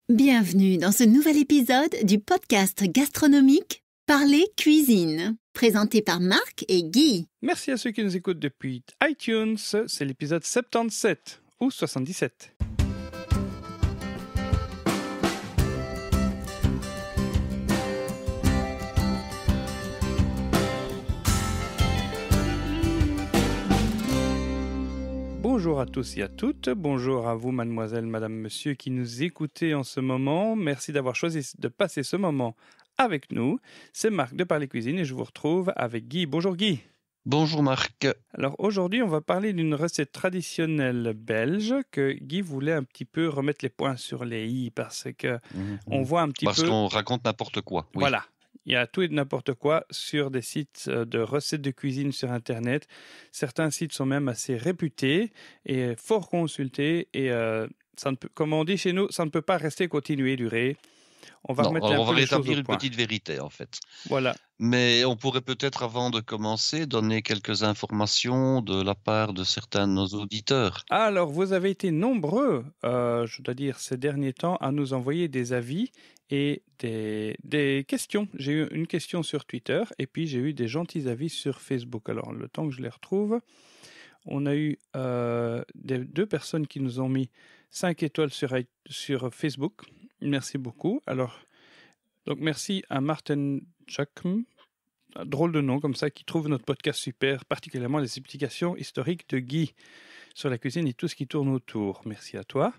Bienvenue dans ce nouvel épisode du podcast gastronomique Parler Cuisine, présenté par Marc et Guy. Merci à ceux qui nous écoutent depuis iTunes, c'est l'épisode 77 ou 77. Bonjour à tous et à toutes, bonjour à vous mademoiselle, madame, monsieur qui nous écoutez en ce moment. Merci d'avoir choisi de passer ce moment avec nous. C'est Marc de Parler Cuisine et je vous retrouve avec Guy. Bonjour Guy. Bonjour Marc. Alors aujourd'hui, on va parler d'une recette traditionnelle belge que Guy voulait un petit peu remettre les points sur les i parce que on voit un petit peu... Parce qu'on raconte n'importe quoi. Oui. Voilà. Il y a tout et n'importe quoi sur des sites de recettes de cuisine sur Internet. Certains sites sont même assez réputés et fort consultés. Et ça ne peut, comme on dit chez nous, ça ne peut pas rester continuer durer. On va rétablir une petite vérité en fait. Voilà. Mais on pourrait peut-être, avant de commencer, donner quelques informations de la part de certains de nos auditeurs. Alors, vous avez été nombreux, je dois dire, ces derniers temps, à nous envoyer des avis et des questions. J'ai eu une question sur Twitter et puis j'ai eu des gentils avis sur Facebook. Alors, le temps que je les retrouve, on a eu deux personnes qui nous ont mis 5 étoiles sur Facebook. Merci beaucoup. Alors, donc merci à Martin Chakm, drôle de nom comme ça, qui trouve notre podcast super, particulièrement les explications historiques de Guy sur la cuisine et tout ce qui tourne autour. Merci à toi.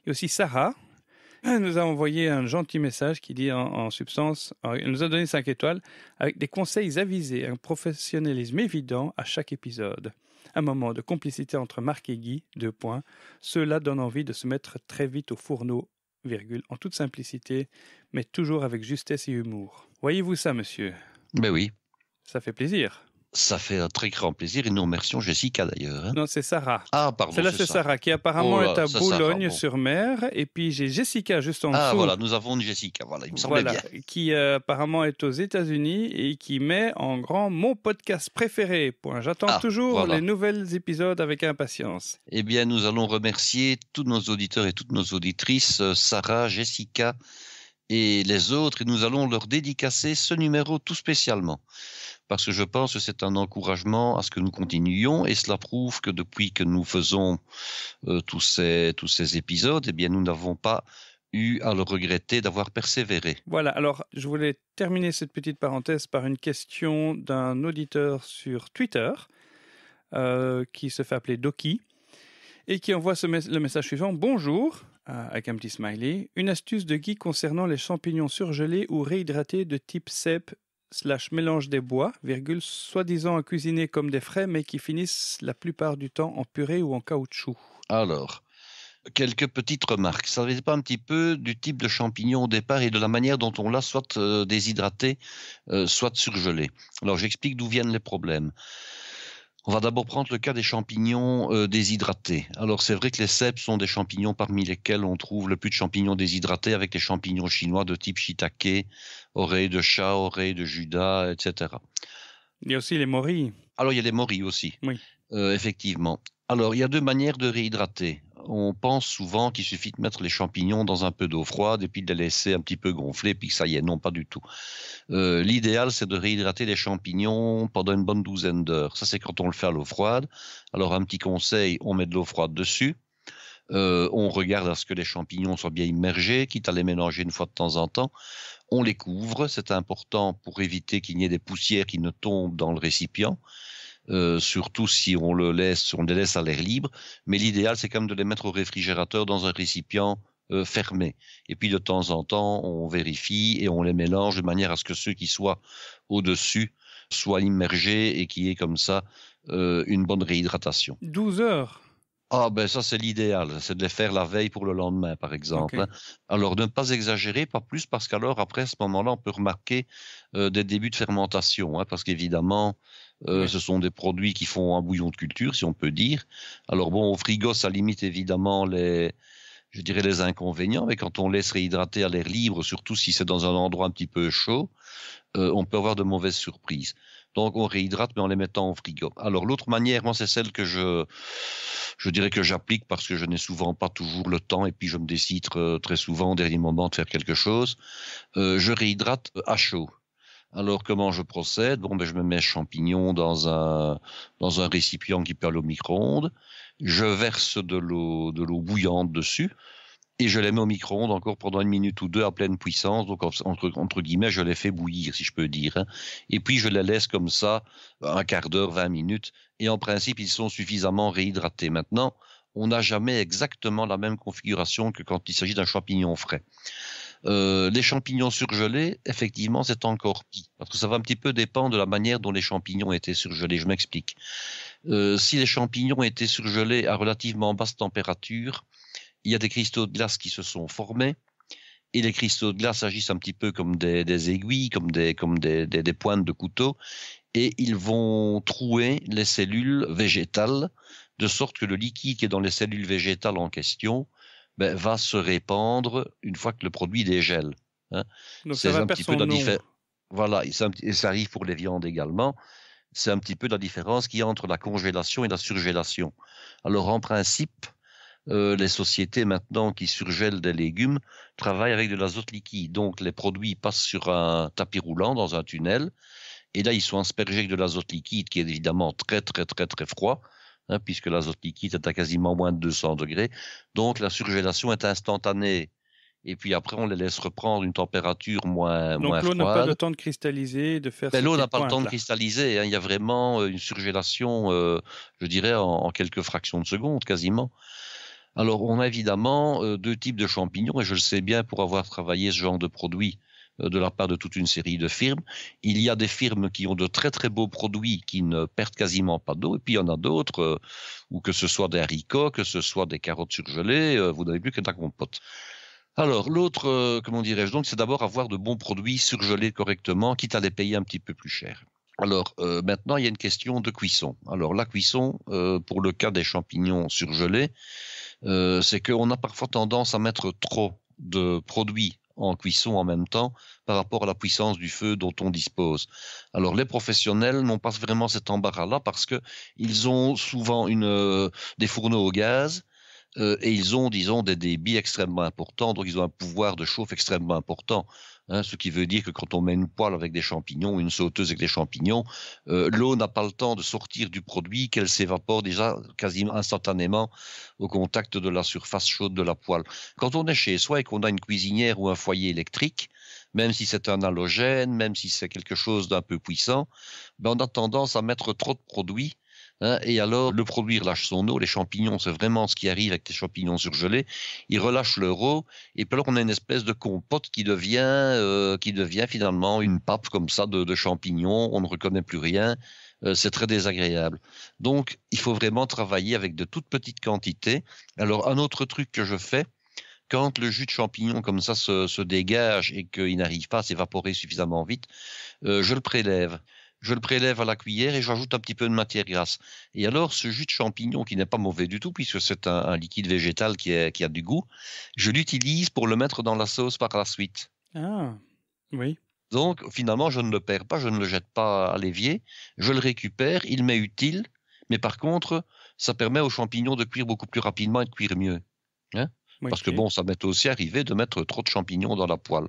Et aussi Sarah, elle nous a envoyé un gentil message qui dit en substance, elle nous a donné 5 étoiles avec des conseils avisés, un professionnalisme évident à chaque épisode. Un moment de complicité entre Marc et Guy, 2 points. Cela donne envie de se mettre très vite au fourneau, virgule, en toute simplicité, mais toujours avec justesse et humour. Voyez-vous ça, monsieur ? Ben oui. Ça fait plaisir. Ça fait un très grand plaisir et nous remercions Jessica d'ailleurs. Hein. Non, c'est Sarah. Ah, pardon. Celle-là, c'est Sarah qui apparemment est à Boulogne-sur-Mer. Et puis j'ai Jessica juste en dessous. Ah, voilà, nous avons une Jessica, voilà, il me semblait bien. Qui apparemment est aux États-Unis et qui met en grand mon podcast préféré. J'attends toujours les nouveaux épisodes avec impatience. Eh bien, nous allons remercier tous nos auditeurs et toutes nos auditrices, Sarah, Jessica et les autres, et nous allons leur dédicacer ce numéro tout spécialement. Parce que je pense que c'est un encouragement à ce que nous continuions, et cela prouve que depuis que nous faisons tous ces épisodes, eh bien, nous n'avons pas eu à le regretter d'avoir persévéré. Voilà, alors je voulais terminer cette petite parenthèse par une question d'un auditeur sur Twitter qui se fait appeler Doki et qui envoie le message suivant. Bonjour, avec un petit smiley. Une astuce de Guy concernant les champignons surgelés ou réhydratés de type cèpe / mélange des bois, virgule, soi-disant à cuisiner comme des frais, mais qui finissent la plupart du temps en purée ou en caoutchouc. Alors, quelques petites remarques. Ça ne pas un petit peu du type de champignon au départ et de la manière dont on l'a soit déshydraté, soit surgelé. Alors, j'explique d'où viennent les problèmes. On va d'abord prendre le cas des champignons déshydratés. Alors, c'est vrai que les cèpes sont des champignons parmi lesquels on trouve le plus de champignons déshydratés avec les champignons chinois de type shiitake, oreille de chat, oreille de Judas, etc. Il y a aussi les morilles. Alors, il y a les morilles aussi, oui. Effectivement. Alors, il y a 2 manières de réhydrater. On pense souvent qu'il suffit de mettre les champignons dans un peu d'eau froide et puis de les laisser un petit peu gonfler, puis que ça y est, non, pas du tout. L'idéal, c'est de réhydrater les champignons pendant une bonne douzaine d'heures. Ça, c'est quand on le fait à l'eau froide. Alors, un petit conseil, on met de l'eau froide dessus. On regarde à ce que les champignons soient bien immergés, quitte à les mélanger une fois de temps en temps. On les couvre, c'est important pour éviter qu'il n'y ait des poussières qui ne tombent dans le récipient. Surtout si on les laisse à l'air libre, mais l'idéal c'est quand même de les mettre au réfrigérateur dans un récipient fermé. Et puis de temps en temps, on vérifie et on les mélange de manière à ce que ceux qui soient au-dessus soient immergés et qu'il y ait comme ça une bonne réhydratation. 12 heures. Ah ben ça c'est l'idéal, c'est de les faire la veille pour le lendemain par exemple. Okay. Alors ne pas exagérer, pas plus, parce qu'alors après à ce moment-là on peut remarquer des débuts de fermentation, parce qu'évidemment ce sont des produits qui font un bouillon de culture si on peut dire. Alors bon, au frigo ça limite évidemment les inconvénients, mais quand on laisse réhydrater à l'air libre, surtout si c'est dans un endroit un petit peu chaud, on peut avoir de mauvaises surprises. Donc on réhydrate, mais en les mettant au frigo. Alors l'autre manière, moi, c'est celle que je dirais que j'applique parce que je n'ai souvent pas toujours le temps et puis je me décide très souvent au dernier moment de faire quelque chose. Je réhydrate à chaud. Alors comment je procède? Bon, je me mets champignons dans un récipient qui peut aller au micro-ondes. Je verse de l'eau bouillante dessus. Et je les mets au micro-ondes encore pendant 1 minute ou 2 à pleine puissance. Donc, entre guillemets, je les fais bouillir, si je peux dire, hein. Et puis, je les laisse comme ça, un quart d'heure, 20 minutes. Et en principe, ils sont suffisamment réhydratés. Maintenant, on n'a jamais exactement la même configuration que quand il s'agit d'un champignon frais. Les champignons surgelés, effectivement, c'est encore pire. Parce que ça va un petit peu dépendre de la manière dont les champignons étaient surgelés. Je m'explique. Si les champignons étaient surgelés à relativement basse température, il y a des cristaux de glace qui se sont formés et les cristaux de glace agissent un petit peu comme des aiguilles, comme des pointes de couteau et ils vont trouer les cellules végétales de sorte que le liquide qui est dans les cellules végétales en question va se répandre une fois que le produit dégèle. Hein. Donc ça va perdre son nom. Voilà, et ça arrive pour les viandes également. C'est un petit peu la différence qu'il y a entre la congélation et la surgélation. Alors en principe, les sociétés maintenant qui surgèlent des légumes travaillent avec de l'azote liquide. Donc les produits passent sur un tapis roulant dans un tunnel et là ils sont aspergés avec de l'azote liquide qui est évidemment très très très très froid, hein, puisque l'azote liquide est à quasiment moins de 200 degrés. Donc la surgélation est instantanée. Et puis après, on les laisse reprendre une température moins froide. Donc l'eau n'a pas le temps de cristalliser, de faire. L'eau n'a pas le temps de cristalliser. Hein. Il y a vraiment une surgélation, je dirais, en quelques fractions de seconde, quasiment. Alors, on a évidemment 2 types de champignons, et je le sais bien pour avoir travaillé ce genre de produit de la part de toute une série de firmes. Il y a des firmes qui ont de très très beaux produits qui ne perdent quasiment pas d'eau, et puis il y en a d'autres, où que ce soit des haricots, que ce soit des carottes surgelées, vous n'avez plus que de la compote. Alors, l'autre, comment dirais-je donc, c'est d'abord avoir de bons produits surgelés correctement, quitte à les payer un petit peu plus cher. Alors, maintenant, il y a une question de cuisson. Alors, la cuisson, pour le cas des champignons surgelés, c'est qu'on a parfois tendance à mettre trop de produits en cuisson en même temps par rapport à la puissance du feu dont on dispose. Alors, les professionnels n'ont pas vraiment cet embarras-là parce que ils ont souvent des fourneaux au gaz, et ils ont, disons, des débits extrêmement importants, donc ils ont un pouvoir de chauffe extrêmement important. Hein, ce qui veut dire que quand on met une poêle avec des champignons, une sauteuse avec des champignons, l'eau n'a pas le temps de sortir du produit, qu'elle s'évapore déjà quasiment instantanément au contact de la surface chaude de la poêle. Quand on est chez soi et qu'on a une cuisinière ou un foyer électrique, même si c'est un halogène, même si c'est quelque chose d'un peu puissant, on a tendance à mettre trop de produits. Hein, et alors, le produit relâche son eau. Les champignons, c'est vraiment ce qui arrive avec les champignons surgelés. Ils relâchent leur eau. Et puis alors, on a une espèce de compote qui devient finalement une pape comme ça de champignons. On ne reconnaît plus rien. C'est très désagréable. Donc, il faut vraiment travailler avec de toutes petites quantités. Alors, un autre truc que je fais, quand le jus de champignon comme ça se dégage et qu'il n'arrive pas à s'évaporer suffisamment vite, je le prélève. Je le prélève à la cuillère et j'ajoute un petit peu de matière grasse. Et alors, ce jus de champignon, qui n'est pas mauvais du tout, puisque c'est un liquide végétal qui a du goût, je l'utilise pour le mettre dans la sauce par la suite. Ah, oui. Donc, finalement, je ne le perds pas, je ne le jette pas à l'évier, je le récupère, il m'est utile, mais par contre, ça permet aux champignons de cuire beaucoup plus rapidement et de cuire mieux. Hein? Oui, parce que bon, ça m'est aussi arrivé de mettre trop de champignons dans la poêle.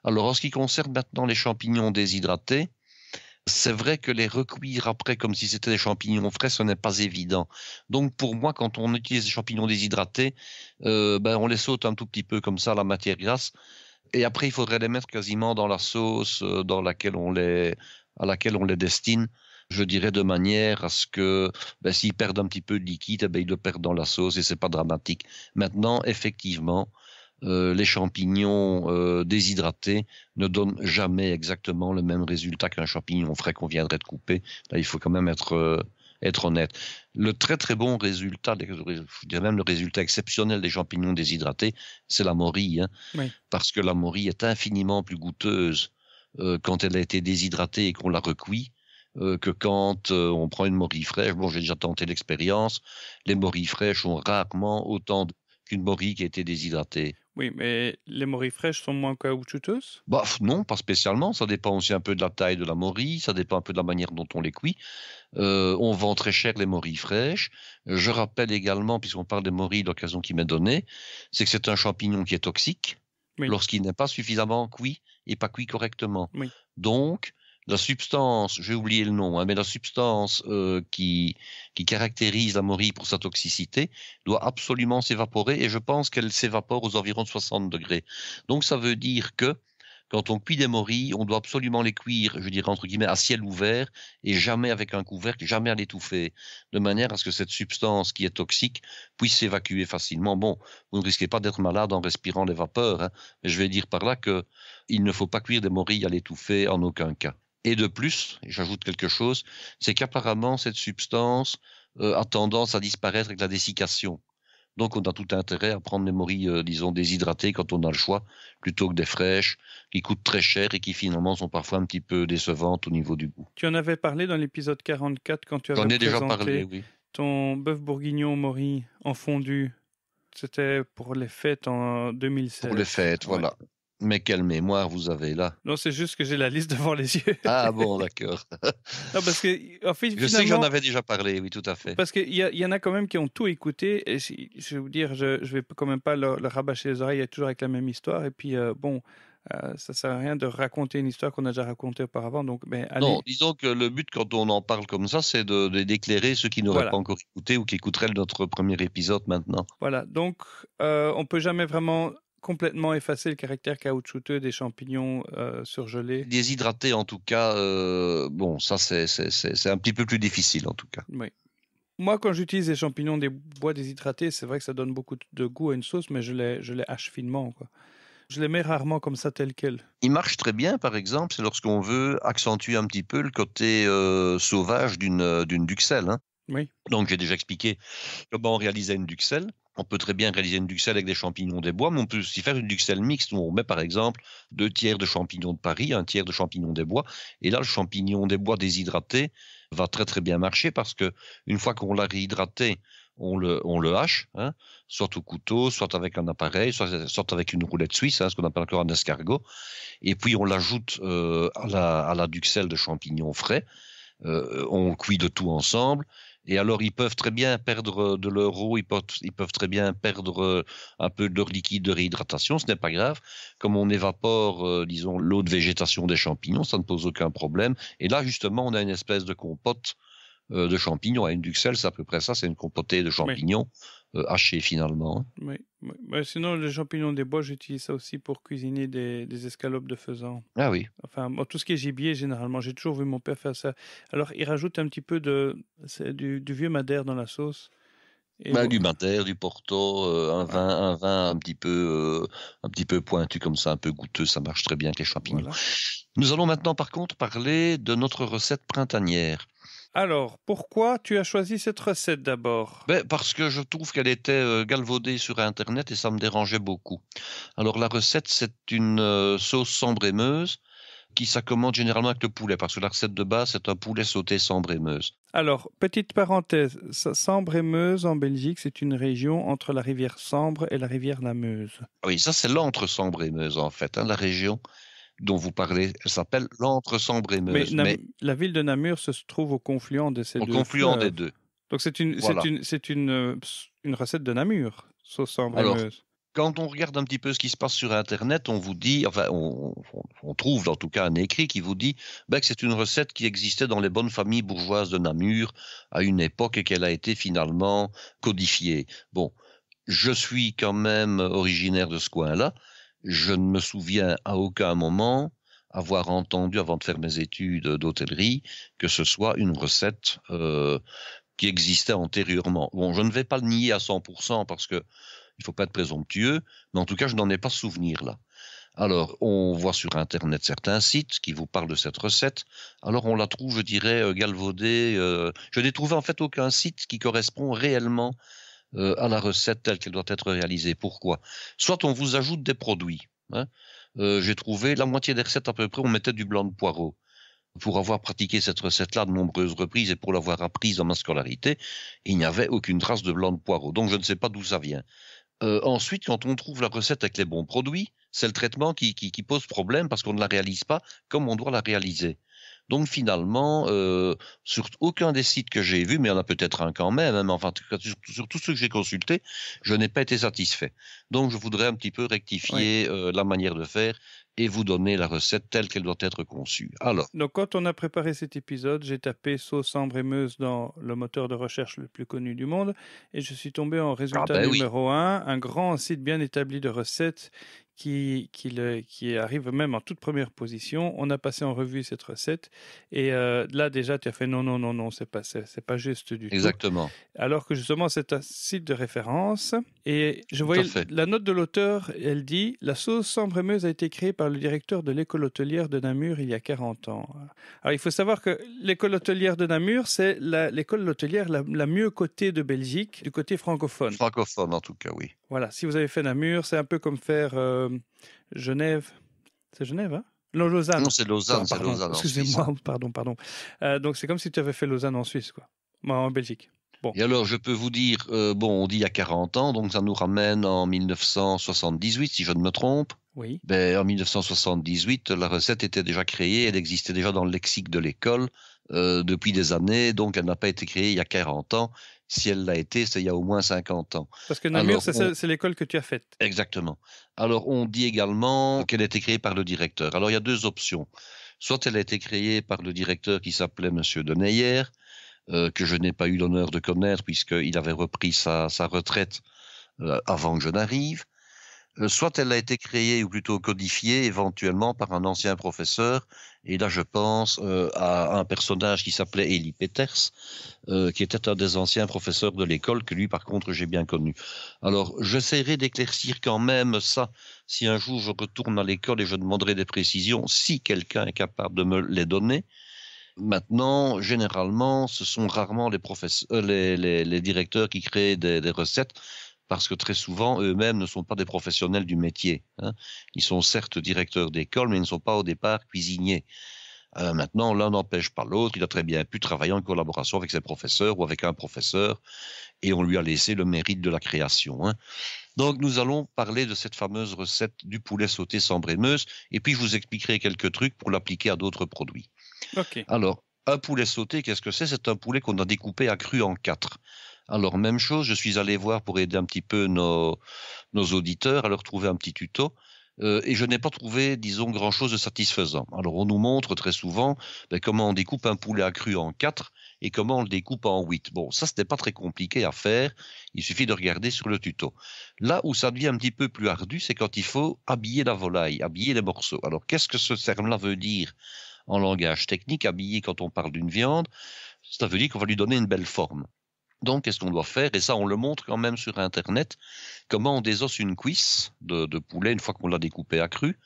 Alors, en ce qui concerne maintenant les champignons déshydratés, c'est vrai que les recuire après comme si c'était des champignons frais, ce n'est pas évident. Donc pour moi, quand on utilise des champignons déshydratés, on les saute un tout petit peu comme ça à la matière grasse. Et après, il faudrait les mettre quasiment dans la sauce à laquelle on les destine. Je dirais de manière à ce que s'ils perdent un petit peu de liquide, ils le perdent dans la sauce et c'est pas dramatique. Maintenant, effectivement, les champignons déshydratés ne donnent jamais exactement le même résultat qu'un champignon frais qu'on viendrait de couper. Là, il faut quand même être honnête. Le très très bon résultat, je dirais même le résultat exceptionnel des champignons déshydratés, c'est la morille. Hein, oui. Parce que la morille est infiniment plus goûteuse quand elle a été déshydratée et qu'on la recuit. Que quand on prend une morille fraîche. Bon, j'ai déjà tenté l'expérience. Les morilles fraîches ont rarement autant qu'une morille qui a été déshydratée. Oui, mais les morilles fraîches sont moins caoutchouteuses? Bah, non, pas spécialement. Ça dépend aussi un peu de la taille de la morille, ça dépend un peu de la manière dont on les cuit. On vend très cher les morilles fraîches. Je rappelle également, puisqu'on parle des morilles, l'occasion qui m'est donnée, c'est que c'est un champignon qui est toxique lorsqu'il n'est pas suffisamment cuit et pas cuit correctement. Oui. Donc, la substance, j'ai oublié le nom, mais la substance qui caractérise la morille pour sa toxicité doit absolument s'évaporer, et je pense qu'elle s'évapore aux environs de 60 degrés. Donc ça veut dire que quand on cuit des morilles, on doit absolument les cuire, je dirais entre guillemets, à ciel ouvert et jamais avec un couvercle, jamais à l'étouffer, de manière à ce que cette substance qui est toxique puisse s'évacuer facilement. Bon, vous ne risquez pas d'être malade en respirant les vapeurs, mais je vais dire par là que il ne faut pas cuire des morilles à l'étouffer en aucun cas. Et de plus, j'ajoute quelque chose, c'est qu'apparemment cette substance a tendance à disparaître avec la dessiccation. Donc on a tout intérêt à prendre des morilles, disons, déshydratées quand on a le choix, plutôt que des fraîches, qui coûtent très cher et qui finalement sont parfois un petit peu décevantes au niveau du goût. Tu en avais parlé dans l'épisode 44 quand tu avais présenté déjà parlé, oui. Ton bœuf bourguignon morille en fondu. C'était pour les fêtes en 2016. Pour les fêtes, voilà. Mais quelle mémoire vous avez là? Non, c'est juste que j'ai la liste devant les yeux. Ah bon, d'accord. Non, parce que, en fait, je sais que j'en avais déjà parlé, oui, tout à fait. Parce qu'il y en a quand même qui ont tout écouté. Et je vais vous dire, je vais quand même pas leur rabâcher les oreilles toujours avec la même histoire. Et puis, ça sert à rien de raconter une histoire qu'on a déjà racontée auparavant. Donc, allez. Non, disons que le but quand on en parle comme ça, c'est d'éclairer ceux qui n'auraient pas encore écouté ou qui écouteraient notre premier épisode maintenant. Voilà, donc on peut jamais vraiment complètement effacer le caractère caoutchouteux des champignons surgelés. Déshydratés, en tout cas, bon, ça c'est un petit peu plus difficile, en tout cas. Oui. Moi, quand j'utilise les champignons des bois déshydratés, c'est vrai que ça donne beaucoup de goût à une sauce, mais je les hache finement, quoi. Je les mets rarement comme ça, tel quel. Il marche très bien, par exemple, c'est lorsqu'on veut accentuer un petit peu le côté sauvage d'une duxelle. Oui. Donc, j'ai déjà expliqué comment on réalisait une duxelle. On peut très bien réaliser une duxelle avec des champignons des bois, mais on peut aussi faire une duxelle mixte où on met par exemple 2 tiers de champignons de Paris, 1 tiers de champignons des bois. Et là, le champignon des bois déshydraté va très très bien marcher parce que une fois qu'on l'a réhydraté, on le hache, soit au couteau, soit avec un appareil, soit avec une roulette suisse, ce qu'on appelle encore un escargot. Et puis on l'ajoute à la duxelle de champignons frais. On cuit le tout ensemble. Et alors, ils peuvent très bien perdre de leur eau, ils peuvent très bien perdre un peu de leur liquide de réhydratation, ce n'est pas grave. Comme on évapore, disons, l'eau de végétation des champignons, ça ne pose aucun problème. Et là, justement, on a une espèce de compote de champignons. À une duxelle, c'est à peu près ça, c'est une compotée de champignons hachés finalement. Oui. Sinon, les champignons des bois, j'utilise ça aussi pour cuisiner des escalopes de faisan. Ah oui. Enfin, tout ce qui est gibier, généralement, j'ai toujours vu mon père faire ça. Alors, il rajoute un petit peu du vieux madère dans la sauce. Du madère, du porto, un vin un petit peu pointu comme ça, un peu goûteux, ça marche très bien avec les champignons. Voilà. Nous allons maintenant par contre parler de notre recette printanière. Alors, pourquoi tu as choisi cette recette d'abord? Parce que je trouve qu'elle était galvaudée sur Internet et ça me dérangeait beaucoup. Alors la recette, c'est une sauce sambrémeuse qui s'accommode généralement avec le poulet, parce que la recette de base, c'est un poulet sauté sambrémeuse. Alors, petite parenthèse, Sambre-et-Meuse en Belgique, c'est une région entre la rivière Sambre et la rivière la Meuse. Oui, ça c'est l'entre-Sambre-et-Meuse en fait, la région dont vous parlez, elle s'appelle l'entre-Sambre-et-Meuse. Mais la ville de Namur se trouve au confluent de ces deux. Au confluent des deux. Donc c'est une recette de Namur, sauce Sambre-et-Meuse. Quand on regarde un petit peu ce qui se passe sur Internet, on vous dit, enfin, on trouve en tout cas un écrit qui vous dit que c'est une recette qui existait dans les bonnes familles bourgeoises de Namur à une époque et qu'elle a été finalement codifiée. Bon, je suis quand même originaire de ce coin-là. Je ne me souviens à aucun moment avoir entendu, avant de faire mes études d'hôtellerie, que ce soit une recette qui existait antérieurement. Bon, je ne vais pas le nier à 100% parce que il ne faut pas être présomptueux, mais en tout cas, je n'en ai pas souvenir là. Alors, on voit sur Internet certains sites qui vous parlent de cette recette. Alors, on la trouve, je dirais, galvaudée. Je n'ai trouvé en fait aucun site qui correspond réellement à la recette telle qu'elle doit être réalisée. Pourquoi? Soit on vous ajoute des produits. J'ai trouvé la moitié des recettes à peu près, on mettait du blanc de poireau. Pour avoir pratiqué cette recette-là de nombreuses reprises et pour l'avoir apprise dans ma scolarité, il n'y avait aucune trace de blanc de poireau. Donc, je ne sais pas d'où ça vient. Ensuite, quand on trouve la recette avec les bons produits, c'est le traitement qui pose problème parce qu'on ne la réalise pas comme on doit la réaliser. Donc finalement, sur aucun des sites que j'ai vus, mais il y en a peut-être un quand même, hein, mais enfin sur tous ceux que j'ai consultés, je n'ai pas été satisfait. Donc je voudrais un petit peu rectifier la manière de faire et vous donner la recette telle qu'elle doit être conçue. Alors, Donc, quand on a préparé cet épisode, j'ai tapé sauce Sambre et Meuse dans le moteur de recherche le plus connu du monde et je suis tombé en résultat numéro 1, un grand site bien établi de recettes qui arrive même en toute première position. On a passé en revue cette recette et là déjà tu as fait non, c'est pas juste du tout. Exactement. Alors que justement c'est un site de référence et je voyais la note de l'auteur, elle dit la sauce Sambre et Meuse a été créée par le directeur de l'école hôtelière de Namur il y a 40 ans. Alors il faut savoir que l'école hôtelière de Namur c'est l'école hôtelière la mieux cotée de Belgique, du côté francophone. Francophone en tout cas, oui. Voilà, si vous avez fait Namur, c'est un peu comme faire Genève. C'est Genève, hein? Non, Lausanne. Non, c'est Lausanne. Pardon, Lausanne excusez-moi, pardon. Donc c'est comme si tu avais fait Lausanne en Suisse, quoi. Moi, en Belgique. Bon. Et alors, je peux vous dire, on dit il y a 40 ans, donc ça nous ramène en 1978, si je ne me trompe. Oui. En 1978, la recette était déjà créée, elle existait déjà dans le lexique de l'école depuis des années, donc elle n'a pas été créée il y a 40 ans. Si elle l'a été, c'est il y a au moins 50 ans. Parce que Namur, c'est l'école que tu as faite. Exactement. Alors, on dit également qu'elle a été créée par le directeur. Alors, il y a deux options. Soit elle a été créée par le directeur qui s'appelait Monsieur de Neyer, que je n'ai pas eu l'honneur de connaître puisqu'il avait repris sa retraite avant que je n'arrive. Soit elle a été créée ou plutôt codifiée éventuellement par un ancien professeur, et là je pense à un personnage qui s'appelait Elie Peters, qui était un des anciens professeurs de l'école, que lui par contre j'ai bien connu. Alors j'essaierai d'éclaircir quand même ça, si un jour je retourne à l'école et je demanderai des précisions, si quelqu'un est capable de me les donner. Maintenant, généralement, ce sont rarement les directeurs qui créent des recettes, parce que très souvent, eux-mêmes ne sont pas des professionnels du métier. Hein. Ils sont certes directeurs d'école, mais ils ne sont pas au départ cuisiniers. Maintenant, l'un n'empêche pas l'autre. Il a très bien pu travailler en collaboration avec ses professeurs ou avec un professeur, et on lui a laissé le mérite de la création. Hein. Donc, nous allons parler de cette fameuse recette du poulet sauté Sambre et Meuse, et puis je vous expliquerai quelques trucs pour l'appliquer à d'autres produits. Okay. Alors, un poulet sauté, qu'est-ce que c'est? C'est un poulet qu'on a découpé à cru en 4. Alors, même chose, je suis allé voir pour aider un petit peu nos auditeurs à leur trouver un petit tuto. Et je n'ai pas trouvé, disons, grand-chose de satisfaisant. Alors, on nous montre très souvent comment on découpe un poulet à cru en 4 et comment on le découpe en 8. Bon, ça, ce n'est pas très compliqué à faire. Il suffit de regarder sur le tuto. Là où ça devient un petit peu plus ardu, c'est quand il faut habiller la volaille, habiller les morceaux. Alors, qu'est-ce que ce terme-là veut dire en langage technique? Habiller, quand on parle d'une viande, ça veut dire qu'on va lui donner une belle forme. Donc, qu'est-ce qu'on doit faire? Et ça, on le montre quand même sur Internet, comment on désosse une cuisse de poulet une fois qu'on l'a découpé à cru,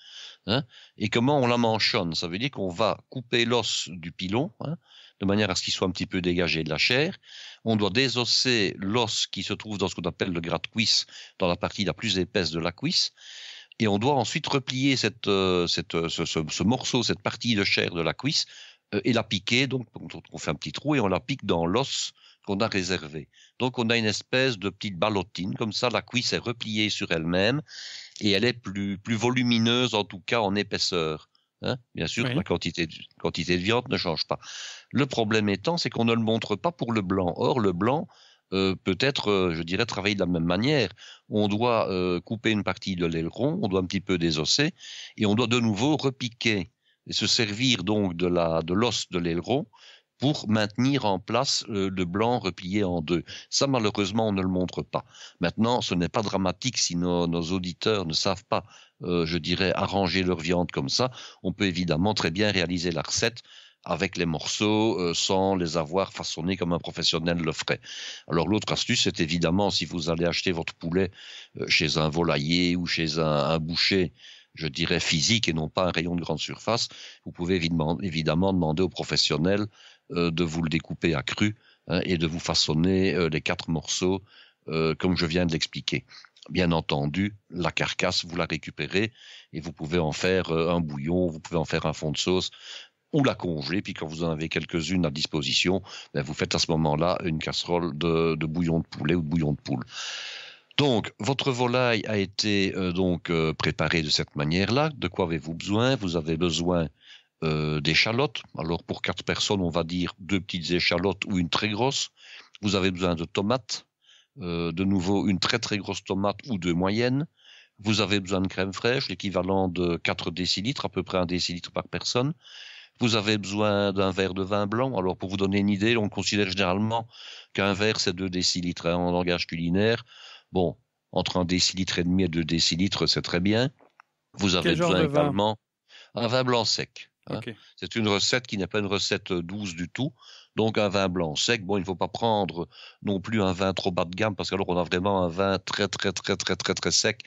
hein, et comment on la manchonne. Ça veut dire qu'on va couper l'os du pilon, hein, de manière à ce qu'il soit un petit peu dégagé de la chair. On doit désosser l'os qui se trouve dans ce qu'on appelle le gras de cuisse, dans la partie la plus épaisse de la cuisse. Et on doit ensuite replier ce morceau, cette partie de chair de la cuisse, et la piquer. Donc, on fait un petit trou et on la pique dans l'os qu'on a réservé. Donc, on a une espèce de petite ballotine. Comme ça, la cuisse est repliée sur elle-même et elle est plus volumineuse, en tout cas en épaisseur. Hein, bien sûr, oui. La quantité de viande ne change pas. Le problème étant, c'est qu'on ne le montre pas pour le blanc. Or, le blanc peut être, je dirais, travaillé de la même manière. On doit couper une partie de l'aileron, on doit un petit peu désosser, et on doit de nouveau repiquer et se servir donc de l'os de l'aileron pour maintenir en place le blanc replié en deux. Ça, malheureusement, on ne le montre pas. Maintenant, ce n'est pas dramatique si nos auditeurs ne savent pas, je dirais, arranger leur viande comme ça. On peut évidemment très bien réaliser la recette avec les morceaux sans les avoir façonnés comme un professionnel le ferait. Alors l'autre astuce, c'est évidemment si vous allez acheter votre poulet chez un volailler ou chez un boucher, je dirais physique et non pas un rayon de grande surface, vous pouvez évidemment demander aux professionnels de vous le découper à cru, hein, et de vous façonner les 4 morceaux comme je viens de l'expliquer. Bien entendu, la carcasse, vous la récupérez et vous pouvez en faire un bouillon, vous pouvez en faire un fond de sauce ou la congeler, puis quand vous en avez quelques-unes à disposition, vous faites à ce moment-là une casserole de bouillon de poulet ou de bouillon de poule. Donc, votre volaille a été préparée de cette manière-là. De quoi avez-vous besoin? Vous avez besoin d'échalotes. Alors, pour 4 personnes, on va dire 2 petites échalotes ou une très grosse. Vous avez besoin de tomates. De nouveau, une très très grosse tomate ou 2 moyennes. Vous avez besoin de crème fraîche, l'équivalent de 4 décilitres, à peu près 1 décilitre par personne. Vous avez besoin d'un verre de vin blanc. Alors, pour vous donner une idée, on considère généralement qu'un verre, c'est 2 décilitres en langage culinaire. Bon, entre 1 décilitre et demi et 2 décilitres, c'est très bien. Vous avez besoin également un vin blanc sec. Okay. C'est une recette qui n'est pas une recette douce du tout. Donc, un vin blanc sec. Bon, il ne faut pas prendre non plus un vin trop bas de gamme parce qu'alors on a vraiment un vin très, très, très, très, très, très sec.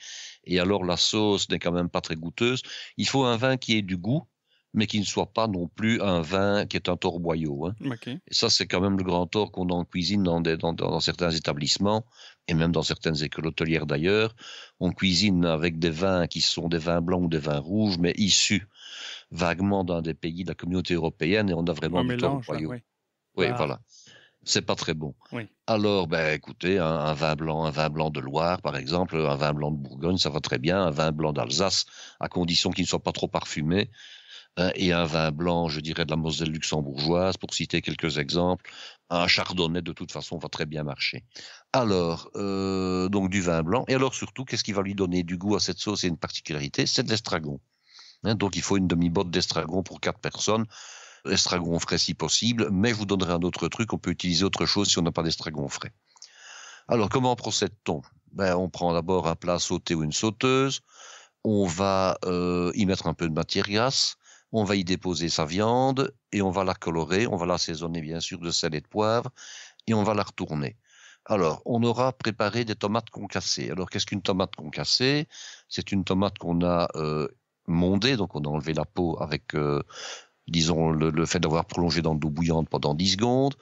Et alors, la sauce n'est quand même pas très goûteuse. Il faut un vin qui ait du goût, mais qui ne soit pas non plus un vin qui est un torboyau. Okay. Et ça, c'est quand même le grand tort qu'on a en cuisine dans certains établissements, et même dans certaines écoles hôtelières d'ailleurs. On cuisine avec des vins qui sont des vins blancs ou des vins rouges, mais issus vaguement d'un des pays de la communauté européenne, et on a vraiment du torboyau. Oui, voilà. C'est pas très bon. Oui. Alors, écoutez, un vin blanc de Loire, par exemple, un vin blanc de Bourgogne, ça va très bien. Un vin blanc d'Alsace, à condition qu'il ne soit pas trop parfumé. Et un vin blanc, je dirais, de la Moselle luxembourgeoise, pour citer quelques exemples. Un chardonnay, de toute façon, va très bien marcher. Alors, donc du vin blanc. Et alors, surtout, qu'est-ce qui va lui donner du goût à cette sauce et une particularité? C'est de l'estragon. Donc, il faut une demi-botte d'estragon pour 4 personnes. Estragon frais si possible, mais je vous donnerai un autre truc, on peut utiliser autre chose si on n'a pas d'estragon frais. Alors, comment procède-t-on? On prend d'abord un plat sauté ou une sauteuse, on va y mettre un peu de matière grasse, on va y déposer sa viande et on va la colorer, on va l'assaisonner bien sûr de sel et de poivre et on va la retourner. Alors, on aura préparé des tomates concassées. Alors, qu'est-ce qu'une tomate concassée? C'est une tomate qu'on a mondée, donc on a enlevé la peau avec... disons, le fait d'avoir plongé dans de l'eau bouillante pendant 10 secondes.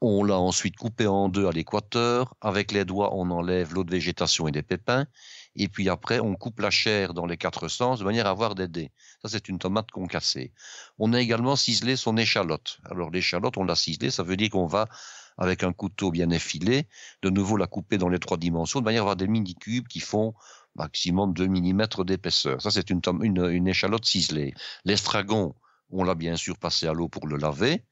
On l'a ensuite coupé en 2 à l'équateur. Avec les doigts, on enlève l'eau de végétation et des pépins. Et puis après, on coupe la chair dans les 4 sens de manière à avoir des dés. Ça, c'est une tomate concassée. On a également ciselé son échalote. Alors, l'échalote, on l'a ciselée. Ça veut dire qu'on va, avec un couteau bien effilé, de nouveau la couper dans les 3 dimensions de manière à avoir des mini-cubes qui font maximum 2 mm d'épaisseur. Ça, c'est une échalote ciselée. L'estragon, on l'a bien sûr passé à l'eau pour le laver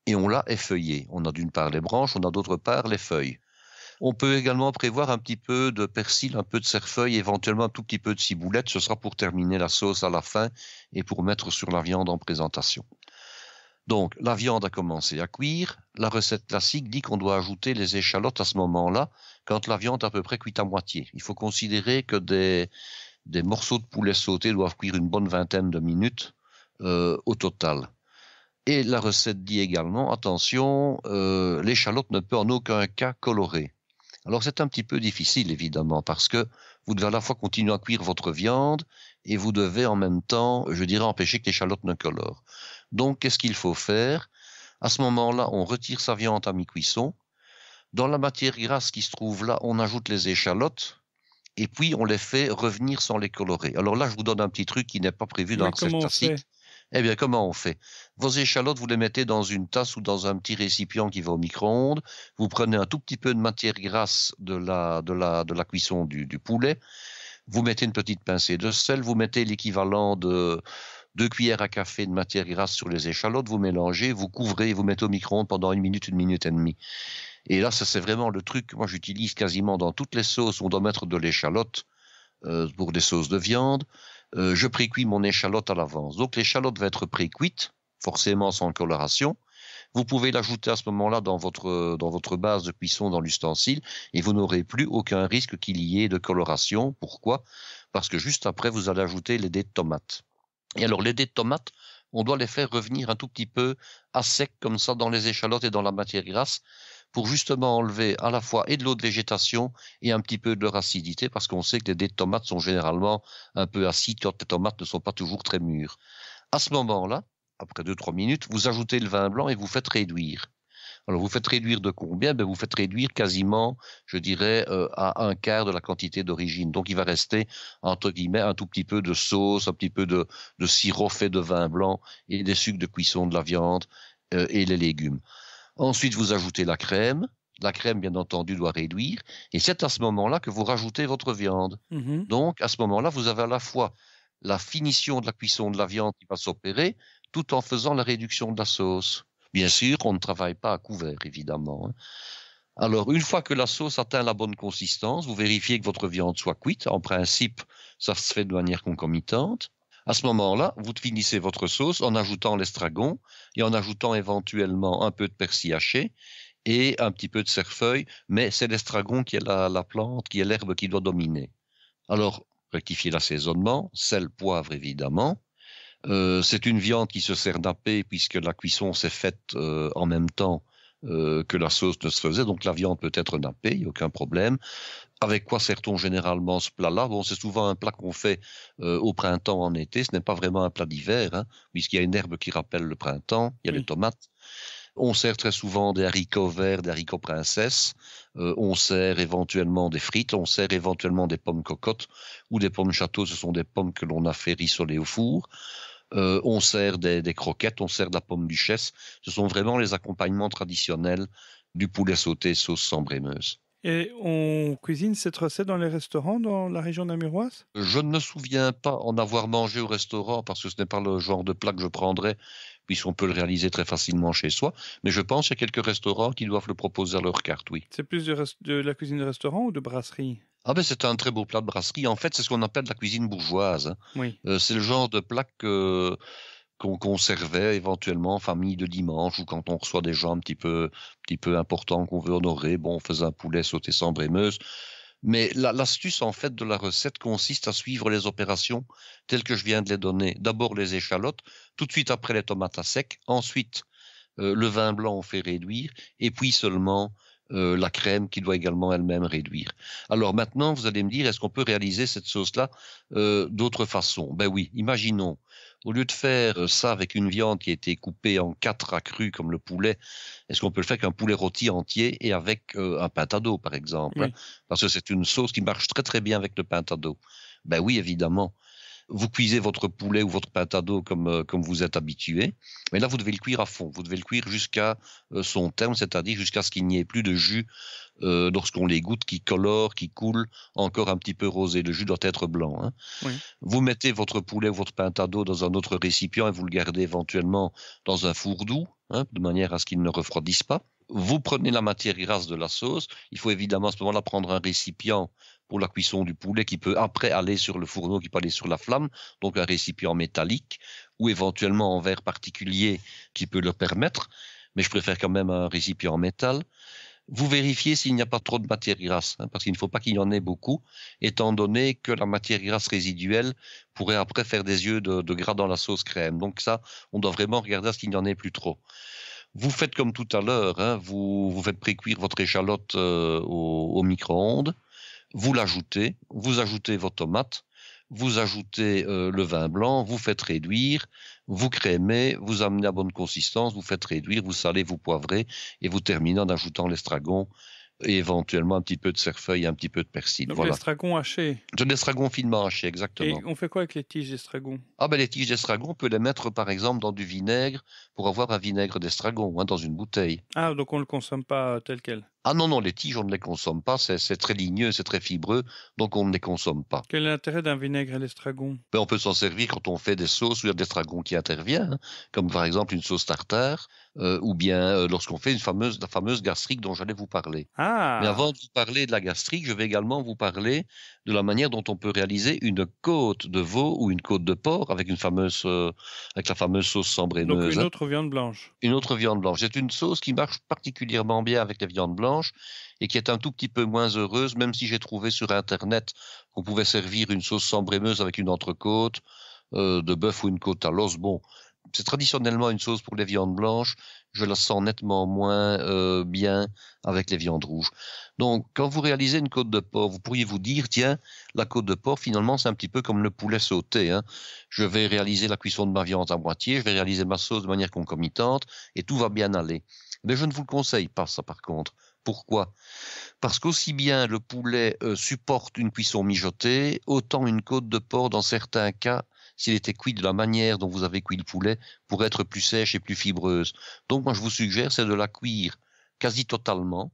et on l'a effeuillé. On a d'une part les branches, on a d'autre part les feuilles. On peut également prévoir un petit peu de persil, un peu de cerfeuil, éventuellement un tout petit peu de ciboulette. Ce sera pour terminer la sauce à la fin et pour mettre sur la viande en présentation. Donc, la viande a commencé à cuire. La recette classique dit qu'on doit ajouter les échalotes à ce moment-là, quand la viande est à peu près cuite à moitié. Il faut considérer que des morceaux de poulet sauté doivent cuire une bonne vingtaine de minutes au total. Et la recette dit également, attention, l'échalote ne peut en aucun cas colorer. Alors c'est un petit peu difficile évidemment parce que vous devez à la fois continuer à cuire votre viande et vous devez en même temps, je dirais, empêcher que l'échalote ne colore. Donc qu'est-ce qu'il faut faire? À ce moment-là, on retire sa viande à mi-cuisson. Dans la matière grasse qui se trouve là, on ajoute les échalotes. Et puis, on les fait revenir sans les colorer. Alors là, je vous donne un petit truc qui n'est pas prévu dans la recette classique. Eh bien, comment on fait? Vos échalotes, vous les mettez dans une tasse ou dans un petit récipient qui va au micro-ondes. Vous prenez un tout petit peu de matière grasse de la cuisson du poulet. Vous mettez une petite pincée de sel. Vous mettez l'équivalent de 2 cuillères à café de matière grasse sur les échalotes. Vous mélangez, vous couvrez et vous mettez au micro-ondes pendant 1 minute, 1 minute et demie. Et là, ça c'est vraiment le truc que moi j'utilise quasiment dans toutes les sauces où on doit mettre de l'échalote pour des sauces de viande. Je précuis mon échalote à l'avance. Donc l'échalote va être précuite, forcément sans coloration. Vous pouvez l'ajouter à ce moment-là dans votre base de cuisson dans l'ustensile et vous n'aurez plus aucun risque qu'il y ait de coloration. Pourquoi? Parce que juste après, vous allez ajouter les dés de tomates. Et alors les dés de tomates, on doit les faire revenir un tout petit peu à sec comme ça dans les échalotes et dans la matière grasse, pour justement enlever à la fois et de l'eau de végétation et un petit peu de leur acidité, parce qu'on sait que les dés de tomates sont généralement un peu acides quand les tomates ne sont pas toujours très mûres. À ce moment-là, après 2-3 minutes, vous ajoutez le vin blanc et vous faites réduire. Alors vous faites réduire de combien? Vous faites réduire quasiment, je dirais, à 1/4 de la quantité d'origine. Donc il va rester, entre guillemets, un tout petit peu de sauce, un petit peu de sirop fait de vin blanc et des sucres de cuisson de la viande et les légumes. Ensuite, vous ajoutez la crème, La crème, bien entendu, doit réduire. Et c'est à ce moment-là que vous rajoutez votre viande. Donc, à ce moment-là, vous avez à la fois la finition de la cuisson de la viande qui va s'opérer, tout en faisant la réduction de la sauce. Bien sûr, on ne travaille pas à couvert, évidemment. Alors, une fois que la sauce atteint la bonne consistance, vous vérifiez que votre viande soit cuite. En principe, ça se fait de manière concomitante. À ce moment-là, vous finissez votre sauce en ajoutant l'estragon et en ajoutant éventuellement un peu de persil haché et un petit peu de cerfeuil, mais c'est l'estragon qui est la plante, qui est l'herbe qui doit dominer. Alors, rectifiez l'assaisonnement, sel, poivre évidemment. C'est une viande qui se sert nappée puisque la cuisson s'est faite en même temps que la sauce ne se faisait, donc la viande peut être nappée, il n'y a aucun problème. Avec quoi sert-on généralement ce plat-là? Bon, c'est souvent un plat qu'on fait au printemps, en été, ce n'est pas vraiment un plat d'hiver, puisqu'il y a une herbe qui rappelle le printemps, il y a les tomates. On sert très souvent des haricots verts, des haricots princesses, on sert éventuellement des frites, on sert éventuellement des pommes cocottes ou des pommes château, ce sont des pommes que l'on a fait rissoler au four. On sert des croquettes, on sert de la pomme duchesse. Ce sont vraiment les accompagnements traditionnels du poulet sauté sauce sambrémeuse. Et on cuisine cette recette dans les restaurants dans la région namuroise? Je ne me souviens pas en avoir mangé au restaurant parce que ce n'est pas le genre de plat que je prendrais puisqu'on peut le réaliser très facilement chez soi. Mais je pense qu'il y a quelques restaurants qui doivent le proposer à leur carte, oui. C'est plus de la cuisine de restaurant ou de brasserie? Ah ben c'est un très beau plat de brasserie. En fait, c'est ce qu'on appelle la cuisine bourgeoise. Oui. C'est le genre de plat qu'on servait éventuellement en famille de dimanche ou quand on reçoit des gens un petit peu importants qu'on veut honorer. Bon, on faisait un poulet sauté sambrémeuse. Mais l'astuce en fait de la recette consiste à suivre les opérations telles que je viens de les donner. D'abord les échalotes, tout de suite après les tomates à sec, ensuite le vin blanc on fait réduire et puis seulement la crème qui doit également elle-même réduire. Alors maintenant, vous allez me dire, est-ce qu'on peut réaliser cette sauce-là d'autre façon? Ben oui, imaginons, au lieu de faire ça avec une viande qui a été coupée en 4 à cru comme le poulet, est-ce qu'on peut le faire avec un poulet rôti entier et avec un pintado, par exemple? Oui. Parce que c'est une sauce qui marche très très bien avec le pintado. Ben oui, évidemment. Vous cuisez votre poulet ou votre pintado comme vous êtes habitué, mais là vous devez le cuire à fond, vous devez le cuire jusqu'à son terme, c'est-à-dire jusqu'à ce qu'il n'y ait plus de jus lorsqu'on l'égoutte qui colore, qui coule, encore un petit peu rosé. Le jus doit être blanc. Oui. Vous mettez votre poulet ou votre pintado dans un autre récipient et vous le gardez éventuellement dans un four doux, de manière à ce qu'il ne refroidisse pas. Vous prenez la matière grasse de la sauce. Il faut évidemment à ce moment-là prendre un récipient pour la cuisson du poulet qui peut après aller sur le fourneau, qui peut aller sur la flamme, donc un récipient métallique ou éventuellement en verre particulier qui peut le permettre, mais je préfère quand même un récipient en métal. Vous vérifiez s'il n'y a pas trop de matière grasse, parce qu'il ne faut pas qu'il y en ait beaucoup, étant donné que la matière grasse résiduelle pourrait après faire des yeux de gras dans la sauce crème. Donc ça, on doit vraiment regarder à ce qu'il n'y en ait plus trop. Vous faites comme tout à l'heure, vous faites précuire votre échalote au micro-ondes, vous l'ajoutez, vous ajoutez vos tomates, vous ajoutez le vin blanc, vous faites réduire, vous crémez, vous amenez à bonne consistance, vous faites réduire, vous salez, vous poivrez et vous terminez en ajoutant l'estragon et éventuellement un petit peu de cerfeuil et un petit peu de persil. Donc voilà. l'estragon haché. De l'estragon finement haché, exactement. Et on fait quoi avec les tiges d'estragon? Ah ben les tiges d'estragon, on peut les mettre par exemple dans du vinaigre pour avoir un vinaigre d'estragon dans une bouteille. Ah, donc on ne le consomme pas tel quel? Ah non, les tiges, on ne les consomme pas, c'est très ligneux, c'est très fibreux, donc on ne les consomme pas. Quel est l'intérêt d'un vinaigre à l'estragon? Ben, on peut s'en servir quand on fait des sauces où il y a de l'estragon qui intervient, comme par exemple une sauce tartare, ou bien lorsqu'on fait la fameuse gastrique dont j'allais vous parler. Ah! Mais avant de vous parler de la gastrique, je vais également vous parler de la manière dont on peut réaliser une côte de veau ou une côte de porc avec la fameuse sauce sambrémeuse. Donc une autre viande blanche. Une autre viande blanche. C'est une sauce qui marche particulièrement bien avec les viandes blanches et qui est un tout petit peu moins heureuse, même si j'ai trouvé sur Internet qu'on pouvait servir une sauce sambrémeuse avec une entrecôte de bœuf ou une côte à l'os. Bon, c'est traditionnellement une sauce pour les viandes blanches. Je la sens nettement moins bien avec les viandes rouges. Donc, quand vous réalisez une côte de porc, vous pourriez vous dire, tiens, la côte de porc, finalement, c'est un petit peu comme le poulet sauté. Je vais réaliser la cuisson de ma viande à moitié, je vais réaliser ma sauce de manière concomitante, et tout va bien aller. Mais je ne vous le conseille pas, ça, par contre. Pourquoi? Parce qu'aussi bien le poulet supporte une cuisson mijotée, autant une côte de porc, dans certains cas, s'il était cuit de la manière dont vous avez cuit le poulet, pourrait être plus sèche et plus fibreuse. Donc moi je vous suggère, c'est de la cuire quasi totalement,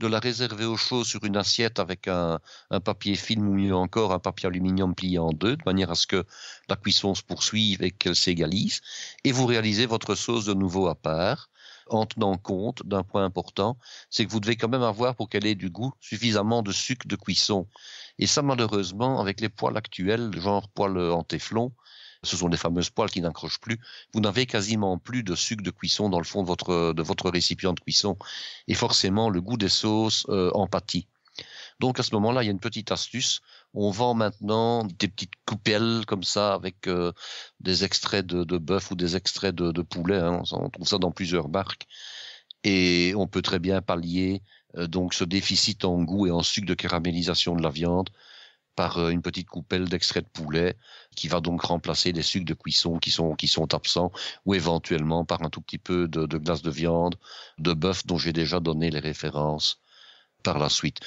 de la réserver au chaud sur une assiette avec un papier film ou mieux encore un papier aluminium plié en deux, de manière à ce que la cuisson se poursuive et qu'elle s'égalise. Et vous réalisez votre sauce de nouveau à part, en tenant compte d'un point important, c'est que vous devez quand même avoir, pour qu'elle ait du goût, suffisamment de sucre de cuisson. Et ça, malheureusement, avec les poêles actuelles, genre poêle en téflon, ce sont des fameuses poêles qui n'accrochent plus, vous n'avez quasiment plus de sucre de cuisson dans le fond de votre récipient de cuisson. Et forcément, le goût des sauces en pâtit. Donc à ce moment-là, il y a une petite astuce. On vend maintenant des petites coupelles comme ça avec des extraits de bœuf ou des extraits de poulet. Hein. On trouve ça dans plusieurs marques. Et on peut très bien pallier donc ce déficit en goût et en sucre de caramélisation de la viande par une petite coupelle d'extrait de poulet qui va donc remplacer les sucres de cuisson qui sont absents, ou éventuellement par un tout petit peu de glace de viande, de bœuf dont j'ai déjà donné les références par la suite.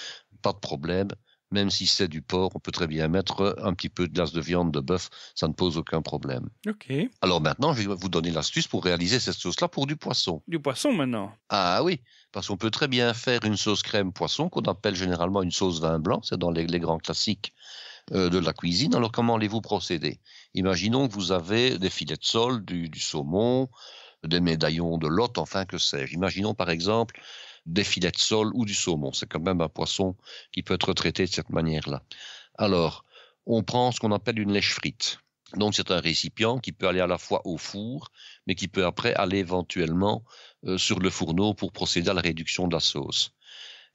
Pas de problème, même si c'est du porc, on peut très bien mettre un petit peu de glace de viande de bœuf, ça ne pose aucun problème. Ok. Alors maintenant, je vais vous donner l'astuce pour réaliser cette sauce-là pour du poisson. Du poisson maintenant. Ah oui, parce qu'on peut très bien faire une sauce crème poisson qu'on appelle généralement une sauce vin blanc, c'est dans les grands classiques de la cuisine. Alors comment allez-vous procéder? Imaginons que vous avez des filets de sole, du saumon, des médaillons de lotte, enfin que sais-je. Imaginons par exemple des filets de sole ou du saumon. C'est quand même un poisson qui peut être traité de cette manière-là. Alors, on prend ce qu'on appelle une lèche frite. Donc c'est un récipient qui peut aller à la fois au four, mais qui peut après aller éventuellement sur le fourneau pour procéder à la réduction de la sauce.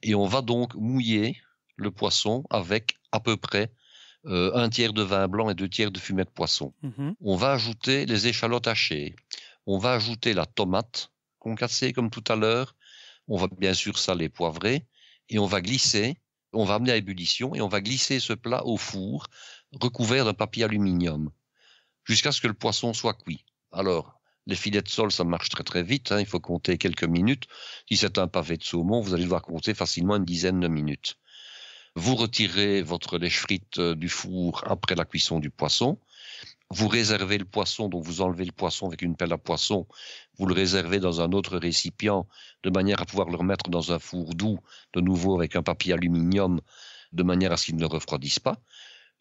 Et on va donc mouiller le poisson avec à peu près un tiers de vin blanc et 2 tiers de fumet de poisson. On va ajouter les échalotes hachées. On va ajouter la tomate concassée comme tout à l'heure. On va bien sûr saler, poivrer, et on va amener à ébullition et on va glisser ce plat au four recouvert d'un papier aluminium jusqu'à ce que le poisson soit cuit. Alors, les filets de sole, ça marche très très vite, hein, il faut compter quelques minutes. Si c'est un pavé de saumon, vous allez devoir compter facilement une dizaine de minutes. Vous retirez votre lèche frite du four après la cuisson du poisson. Vous réservez le poisson, donc vous enlevez le poisson avec une pelle à poisson, vous le réservez dans un autre récipient de manière à pouvoir le remettre dans un four doux, de nouveau avec un papier aluminium, de manière à ce qu'il ne refroidisse pas.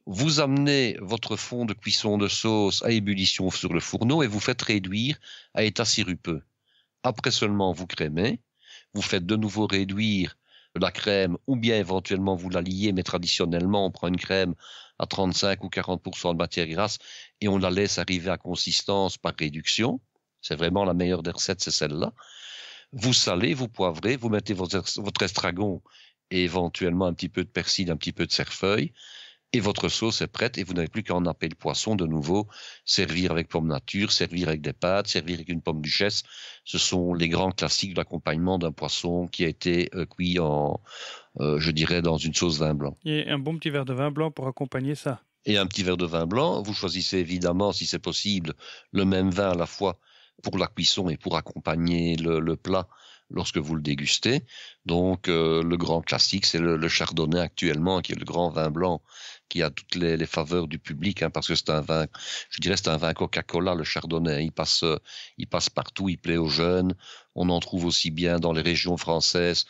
Vous amenez votre fond de cuisson de sauce à ébullition sur le fourneau et vous faites réduire à état sirupeux. Après seulement, vous crémez, vous faites de nouveau réduire la crème ou bien éventuellement vous la liez, mais traditionnellement on prend une crème à 35 ou 40% de matière grasse et on la laisse arriver à consistance par réduction. C'est vraiment la meilleure des recettes, c'est celle-là. Vous salez, vous poivrez, vous mettez votre estragon et éventuellement un petit peu de persil, un petit peu de cerfeuil. Et votre sauce est prête et vous n'avez plus qu'à en happer le poisson de nouveau, servir avec pomme nature, servir avec des pâtes, servir avec une pomme duchesse. Ce sont les grands classiques de l'accompagnement d'un poisson qui a été cuit je dirais, dans une sauce vin blanc. Et un bon petit verre de vin blanc pour accompagner ça. Et un petit verre de vin blanc, vous choisissez évidemment, si c'est possible, le même vin à la fois pour la cuisson et pour accompagner le plat lorsque vous le dégustez. Donc le grand classique, c'est le chardonnay actuellement, qui est le grand vin blanc qui a toutes les faveurs du public, hein, parce que c'est un vin, je dirais, c'est un vin Coca-Cola, le chardonnay. Il passe partout, il plaît aux jeunes. On en trouve aussi bien dans les régions françaises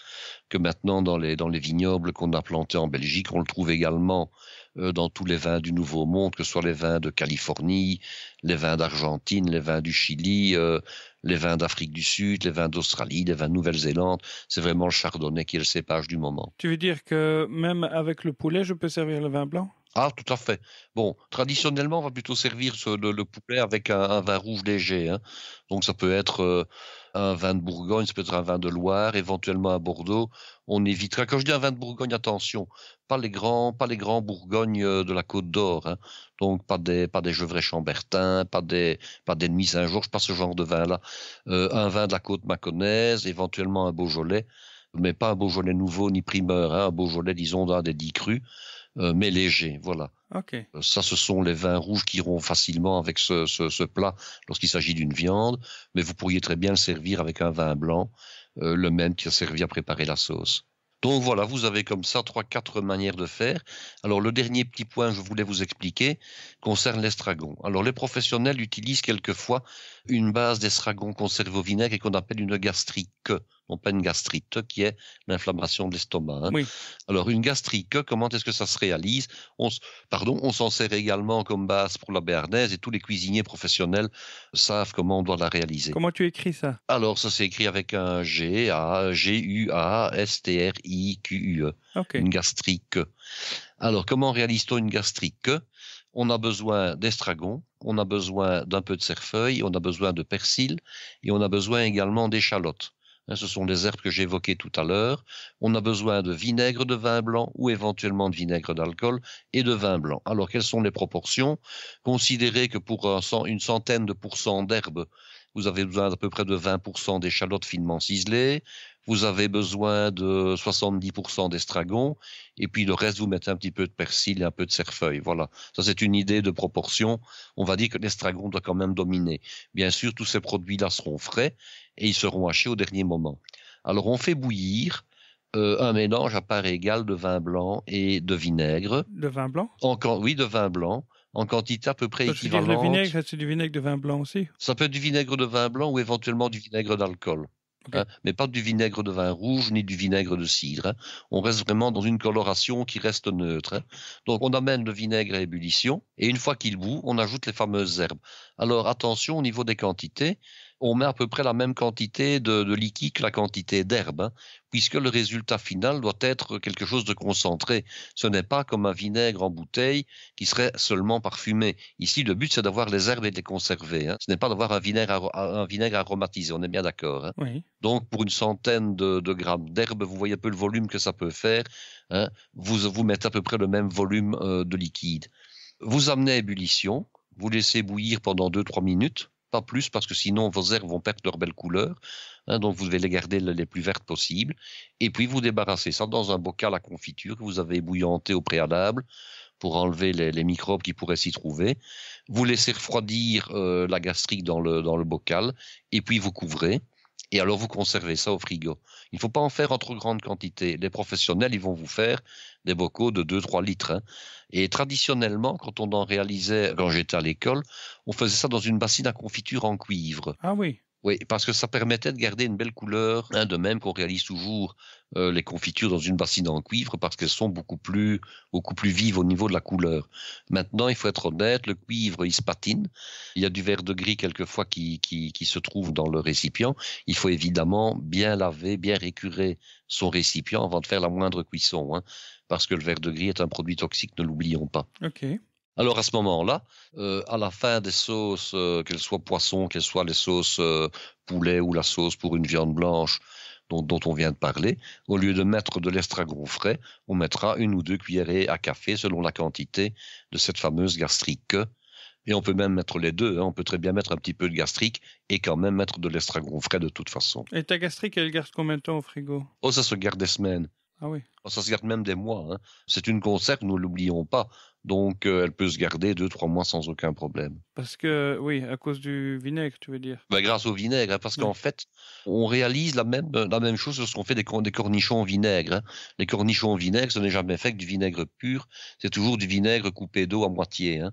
que maintenant dans les vignobles qu'on a plantés en Belgique. On le trouve également dans tous les vins du Nouveau Monde, que ce soit les vins de Californie, les vins d'Argentine, les vins du Chili, les vins d'Afrique du Sud, les vins d'Australie, les vins de Nouvelle-Zélande. C'est vraiment le chardonnay qui est le cépage du moment. Tu veux dire que même avec le poulet, je peux servir le vin blanc? Ah, tout à fait. Bon, traditionnellement, on va plutôt servir le poulet avec un vin rouge léger, hein. Donc, ça peut être un vin de Bourgogne, ça peut être un vin de Loire, éventuellement un Bordeaux. On évitera. Quand je dis un vin de Bourgogne, attention, pas les grands Bourgognes de la Côte d'Or, hein. Donc, pas des Gevrey Chambertin, pas des Nuits Saint-Georges, pas ce genre de vin-là. Un vin de la Côte Mâconnaise, éventuellement un Beaujolais, mais pas un Beaujolais nouveau ni primeur, hein. Un Beaujolais, disons, d'un des 10 crus. Mais léger, voilà. Okay. Ça, ce sont les vins rouges qui iront facilement avec ce plat lorsqu'il s'agit d'une viande, mais vous pourriez très bien le servir avec un vin blanc, le même qui a servi à préparer la sauce. Donc voilà, vous avez comme ça 3-4 manières de faire. Alors le dernier petit point que je voulais vous expliquer concerne l'estragon. Alors les professionnels utilisent quelquefois une base d'estragon conservé au vinaigre et qu'on appelle une gastrique. non pas une gastrite, qui est l'inflammation de l'estomac. Hein. Oui. Alors, une gastrique, comment est-ce que ça se réalise? On s'en sert également comme base pour la béarnaise et tous les cuisiniers professionnels savent comment on doit la réaliser. Comment tu écris ça? Alors, ça s'écrit avec un G-A-G-U-A-S-T-R-I-Q-U-E. Ok. Une gastrique. Alors, comment réalise-t-on une gastrique? On a besoin d'estragon, on a besoin d'un peu de cerfeuil, on a besoin de persil et on a besoin également d'échalotes. Ce sont les herbes que j'ai évoquées tout à l'heure. On a besoin de vinaigre de vin blanc ou éventuellement de vinaigre d'alcool et de vin blanc. Alors, quelles sont les proportions? Considérez que pour une centaine de pourcents d'herbes, vous avez besoin d'à peu près de 20% d'échalotes finement ciselées. Vous avez besoin de 70% d'estragon. Et puis le reste, vous mettez un petit peu de persil et un peu de cerfeuil. Voilà. Ça, c'est une idée de proportion. On va dire que l'estragon doit quand même dominer. Bien sûr, tous ces produits-là seront frais et ils seront hachés au dernier moment. Alors, on fait bouillir un mélange à part égale de vin blanc et de vinaigre. De vin blanc? Oui, de vin blanc. En quantité à peu près équivalente. Le vinaigre, c'est du vinaigre de vin blanc aussi? Ça peut être du vinaigre de vin blanc ou éventuellement du vinaigre d'alcool. Okay. Hein, mais pas du vinaigre de vin rouge ni du vinaigre de cidre. Hein. On reste vraiment dans une coloration qui reste neutre. Hein. Donc on amène le vinaigre à ébullition et une fois qu'il bout, on ajoute les fameuses herbes. Alors attention au niveau des quantités, on met à peu près la même quantité de liquide que la quantité d'herbe, hein, puisque le résultat final doit être quelque chose de concentré. Ce n'est pas comme un vinaigre en bouteille qui serait seulement parfumé. Ici, le but, c'est d'avoir les herbes et de les conserver. Hein. Ce n'est pas d'avoir un vinaigre aromatisé, on est bien d'accord. Hein. Oui. Donc, pour une centaine de grammes d'herbe, vous voyez un peu le volume que ça peut faire. Hein. Vous mettez à peu près le même volume de liquide. Vous amenez à ébullition, vous laissez bouillir pendant 2-3 minutes. Pas plus, parce que sinon vos herbes vont perdre leur belle couleur. Hein, donc vous devez les garder les plus vertes possibles. Et puis vous débarrassez ça dans un bocal à confiture que vous avez ébouillanté au préalable pour enlever les microbes qui pourraient s'y trouver. Vous laissez refroidir la gastrique dans le bocal et puis vous couvrez. Et alors vous conservez ça au frigo. Il ne faut pas en faire en trop grande quantité. Les professionnels, ils vont vous faire des bocaux de 2-3 litres. Hein. Et traditionnellement, quand on en réalisait, quand j'étais à l'école, on faisait ça dans une bassine à confiture en cuivre. Ah oui. Oui, parce que ça permettait de garder une belle couleur, hein, de même qu'on réalise toujours les confitures dans une bassine en cuivre parce qu'elles sont beaucoup plus vives au niveau de la couleur. Maintenant, il faut être honnête, le cuivre, il se patine. Il y a du verre de gris quelquefois qui se trouve dans le récipient. Il faut évidemment bien laver, bien récurer son récipient avant de faire la moindre cuisson, hein, parce que le verre de gris est un produit toxique, ne l'oublions pas. Ok. Alors à ce moment-là, à la fin des sauces, qu'elles soient poisson, qu'elles soient les sauces poulet ou la sauce pour une viande blanche dont on vient de parler, au lieu de mettre de l'estragon frais, on mettra 1 ou 2 cuillerées à café selon la quantité de cette fameuse gastrique. Et on peut même mettre les deux, hein. On peut très bien mettre un petit peu de gastrique et quand même mettre de l'estragon frais de toute façon. Et ta gastrique, elle garde combien de temps au frigo? Oh, ça se garde des semaines. Ah oui. Ça se garde même des mois. Hein. C'est une conserve, nous ne l'oublions pas. Donc, elle peut se garder 2-3 mois sans aucun problème. Parce que, oui, à cause du vinaigre, tu veux dire? Ben, grâce au vinaigre, hein, parce qu'en fait, on réalise la même chose lorsqu'on fait des cornichons au vinaigre. Hein. Les cornichons au vinaigre, ce n'est jamais fait que du vinaigre pur. C'est toujours du vinaigre coupé d'eau à moitié. Hein.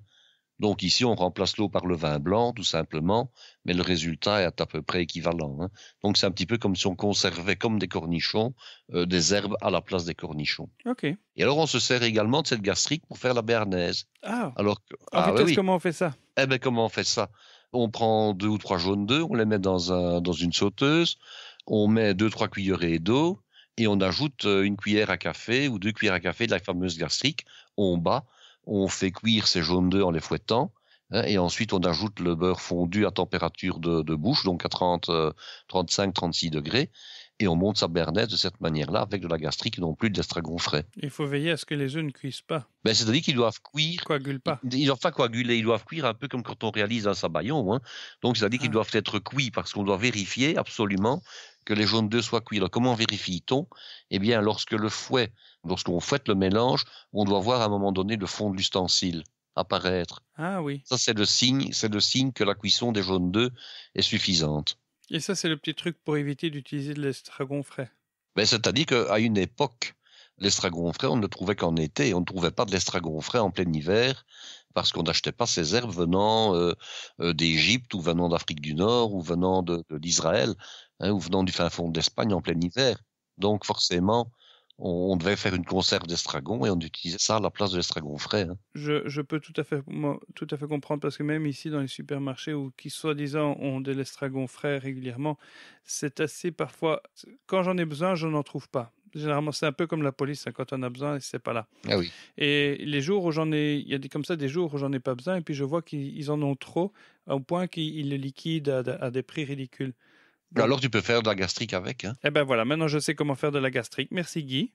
Donc ici, on remplace l'eau par le vin blanc, tout simplement, mais le résultat est à peu près équivalent. Hein. Donc c'est un petit peu comme si on conservait comme des cornichons, des herbes à la place des cornichons. Ok. Et alors on se sert également de cette gastrique pour faire la béarnaise. Ah. Alors, vitesse, comment on fait ça? Eh bien, comment on fait ça? On prend 2 ou 3 jaunes d'œufs, on les met dans une sauteuse, on met 2-3 cuillerées d'eau et on ajoute 1 cuillère à café ou 2 cuillères à café de la fameuse gastrique. On bat. On fait cuire ces jaunes d'œufs en les fouettant, hein, et ensuite on ajoute le beurre fondu à température de bouche, donc à 35-36 degrés, et on monte sa béarnaise de cette manière-là avec de la gastrique et non plus de l'estragon frais. Il faut veiller à ce que les œufs ne cuisent pas. Ben, c'est-à-dire qu'ils doivent cuire. Coagulent pas. Ils doivent pas coaguler, ils doivent cuire un peu comme quand on réalise un sabayon. Hein. Donc c'est-à-dire qu'ils doivent être cuits parce qu'on doit vérifier absolument que les jaunes d'œufs soient cuits. Alors comment vérifie-t-on? Eh bien, lorsqu'on fouette le mélange, on doit voir à un moment donné le fond de l'ustensile apparaître. Ah oui. Ça, c'est le signe que la cuisson des jaunes d'œufs est suffisante. Et ça, c'est le petit truc pour éviter d'utiliser de l'estragon frais. Ben, c'est-à-dire qu'à une époque, l'estragon frais, on ne le trouvait qu'en été. On ne trouvait pas de l'estragon frais en plein hiver parce qu'on n'achetait pas ces herbes venant d'Égypte ou venant d'Afrique du Nord ou venant d'Israël. hein, ou venant du fin fond d'Espagne en plein hiver. Donc forcément, on devait faire une conserve d'estragon et on utilisait ça à la place de l'estragon frais. Hein. Je peux tout à fait comprendre parce que même ici dans les supermarchés où qui soi-disant ont de l'estragon frais régulièrement, c'est assez parfois quand j'en ai besoin, je n'en trouve pas. Généralement, c'est un peu comme la police, hein, quand on a besoin, c'est pas là. Ah oui. Et les jours où il y a comme ça des jours où j'en ai pas besoin et puis je vois qu'ils en ont trop au point qu'ils le liquident à des prix ridicules. Donc, alors tu peux faire de la gastrique avec. Hein. eh ben voilà, maintenant je sais comment faire de la gastrique. Merci Guy.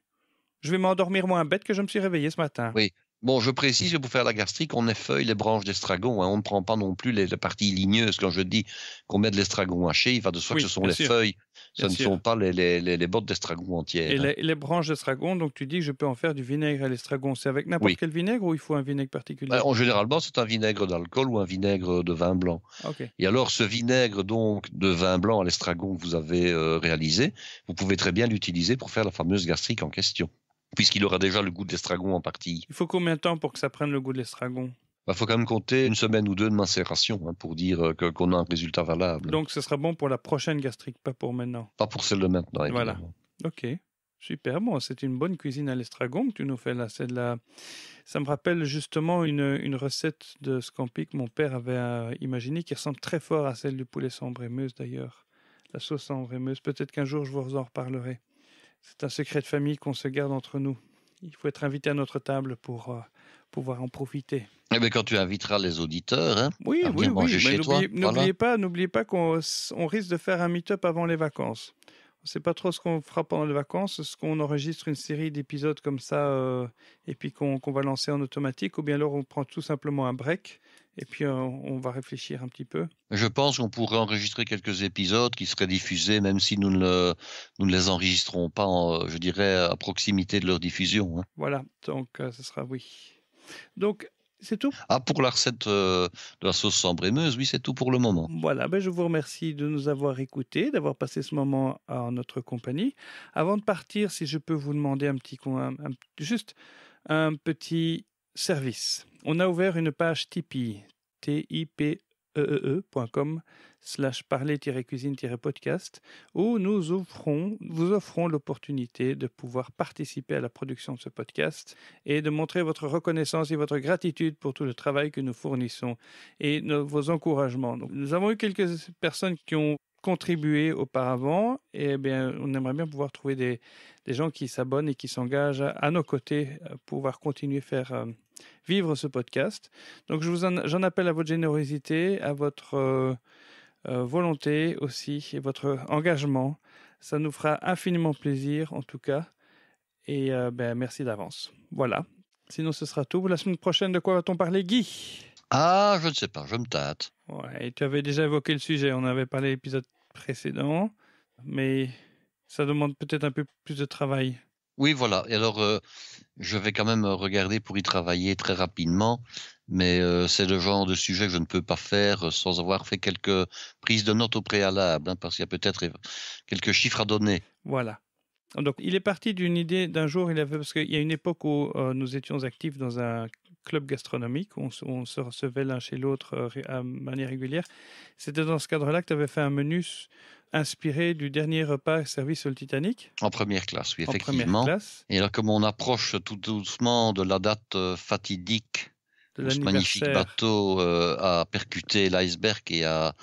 Je vais m'endormir moins bête que je me suis réveillé ce matin. Oui. Bon, je précise que pour faire la gastrique, on effeuille les branches d'estragon. Hein. On ne prend pas non plus les parties ligneuses. Quand je dis qu'on met de l'estragon haché, il va de soi que ce sont les feuilles. Ce ne sont pas les bottes d'estragon entières. Et les branches d'estragon, donc tu dis que je peux en faire du vinaigre à l'estragon. C'est avec n'importe quel vinaigre ou il faut un vinaigre particulier? En généralement, c'est un vinaigre d'alcool ou un vinaigre de vin blanc. Okay. Et alors, ce vinaigre donc de vin blanc à l'estragon que vous avez réalisé, vous pouvez très bien l'utiliser pour faire la fameuse gastrique en question, puisqu'il aura déjà le goût de l'estragon en partie. Il faut combien de temps pour que ça prenne le goût de l'estragon? Faut quand même compter 1 semaine ou 2 de macération pour dire qu'on a un résultat valable. Donc, ce sera bon pour la prochaine gastrique, pas pour maintenant. Pas pour celle de maintenant, évidemment. Voilà. Ok. Super. Bon, c'est une bonne cuisine à l'estragon que tu nous fais là. Ça me rappelle justement une recette de scampi que mon père avait imaginée qui ressemble très fort à celle du poulet Sambre-et-Meuse d'ailleurs. La sauce Sambre-et-Meuse. Peut-être qu'un jour je vous en reparlerai. C'est un secret de famille qu'on se garde entre nous. Il faut être invité à notre table pour pouvoir en profiter. Eh bien, quand tu inviteras les auditeurs, oui, manger chez toi. N'oubliez pas qu'on risque de faire un meet-up avant les vacances. On ne sait pas trop ce qu'on fera pendant les vacances. Est-ce qu'on enregistre une série d'épisodes comme ça et puis qu'on va lancer en automatique, ou bien alors on prend tout simplement un break et puis on va réfléchir un petit peu. Je pense qu'on pourrait enregistrer quelques épisodes qui seraient diffusés, même si nous ne les enregistrons pas, je dirais, à proximité de leur diffusion. Hein. Voilà, donc ce sera oui. Donc, c'est tout. Ah, pour la recette de la sauce Sambre-et-Meuse, oui, c'est tout pour le moment. Voilà, je vous remercie de nous avoir écoutés, d'avoir passé ce moment en notre compagnie. Avant de partir, si je peux vous demander juste un petit service. On a ouvert une page Tipeee, tipeee.com/parler-cuisine-podcast, où nous vous offrons l'opportunité de pouvoir participer à la production de ce podcast et de montrer votre reconnaissance et votre gratitude pour tout le travail que nous fournissons et vos encouragements. Donc, nous avons eu quelques personnes qui ont contribué auparavant et bien, on aimerait bien pouvoir trouver des gens qui s'abonnent et qui s'engagent à nos côtés pour pouvoir continuer à faire vivre ce podcast. Donc j'en appelle à votre générosité, à votre volonté aussi et votre engagement. Ça nous fera infiniment plaisir en tout cas et merci d'avance. Voilà. Sinon ce sera tout. La semaine prochaine, de quoi va-t-on parler, Guy? Ah, je ne sais pas, je me tâte. Ouais, tu avais déjà évoqué le sujet, on avait parlé à l'épisode précédent, mais ça demande peut-être un peu plus de travail. Oui, voilà. Et alors, je vais quand même regarder pour y travailler très rapidement, mais c'est le genre de sujet que je ne peux pas faire sans avoir fait quelques prises de notes au préalable, parce qu'il y a peut-être quelques chiffres à donner. Voilà. Donc, il est parti d'une idée d'un jour, parce qu'il y a une époque où nous étions actifs dans un club gastronomique, où on se recevait l'un chez l'autre à manière régulière. C'était dans ce cadre-là que tu avais fait un menu inspiré du dernier repas servi sur le Titanic. En première classe, oui, effectivement. En première classe. Et alors, comme on approche tout doucement de la date fatidique de ce magnifique bateau à percuter l'iceberg et à